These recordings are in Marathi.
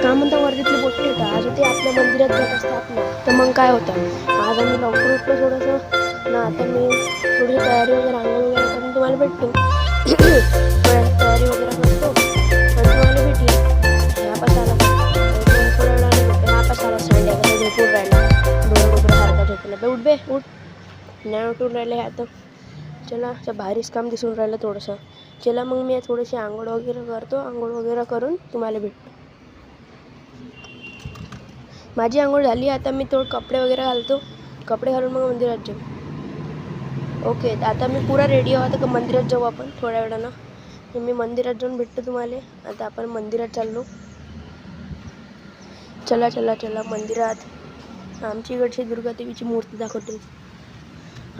का म्हणता वर्दीतले बोट्टे होता आज ते आपल्या मंदिरात जात असतात ना, तर मग काय होतं आज आम्ही लवकर उठलो थोडंसं ना. आता मी थोडी तयारी वगैरे आंघोळ वगैरे करून तुम्हाला भेटतो. थोड्याशी तयारी वगैरे करतो आणि तुम्हाला भेटली ह्या पसाला थोड्या वेळाने भेटतो. ह्या पसाला संडे कसा झोपून राहिला ढोर सारखा झोपला बे. उठ बे उठ, नाही उठून राहिले ह्या. तर चला भारीच काम दिसून राहिलं थोडंसं. चला मग मी थोडीशी आंघोळ वगैरे करतो. आंघोळ वगैरे करून तुम्हाला भेटतो. माझी आंघोळ झाली. आता मी थोडं कपडे वगैरे घालतो. कपडे घालून मग मंदिरात जाऊ. ओके, आता मी पुरा रेडी आहोत. आता मंदिरात जाऊ आपण थोड्या वेळानं. मी मंदिरात जाऊन भेटतो तुम्हाला. आता आपण मंदिरात चाललो. चला चला चला मंदिरात आमची इकडची दुर्गादेवीची मूर्ती दाखवतो.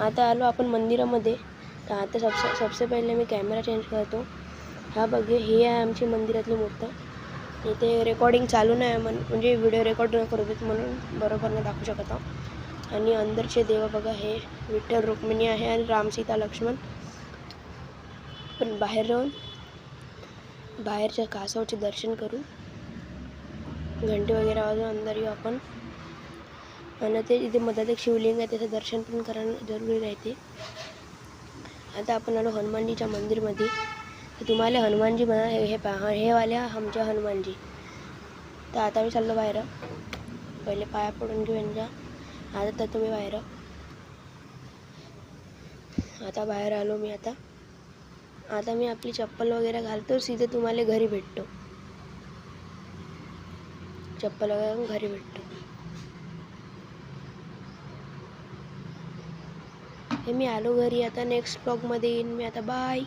आता आलो आपण मंदिरामध्ये. तर आता सबसे पहिले मी कॅमेरा चेंज करतो. हा बघे, ही आहे आमची मंदिरातली मूर्ती. इथे रेकॉर्डिंग चालू नाही म्हणजे व्हिडिओ रेकॉर्ड न करू देत म्हणून बरोबर नाही दाखवू शकत आहोत. आणि अंदरचे देव बघा, हे विठ्ठल रुक्मिणी आहे आणि राम सीता लक्ष्मण. पण बाहेर राहून बाहेरच्या कासवाचे दर्शन करून घंटे वगैरे वाजून अंदर येऊ आपण. आणि ते इथे मधात एक शिवलिंग आहे, त्याचं दर्शन पण करणं जरुरी राहते. आता आपण आलो हनुमानजीच्या मंदिरमध्ये. तर तुम्हाला हनुमानजी म्हणा, हे पहा, हे वाले आमच्या हनुमानजी. तर आता मी चाललो बाहेर. पहिले पाया पडून घेऊ यांच्या. आता तर तुम्ही बाहेर. आता बाहेर आलो मी. आता मी आपली चप्पल वगैरे घालतो. सीधे तुम्हाला घरी भेटतो. चप्पल वगैरे घरी भेटतो. हे मी आलो घरी. आता नेक्स्ट ब्लॉगमध्ये येईन मी. आता बाय.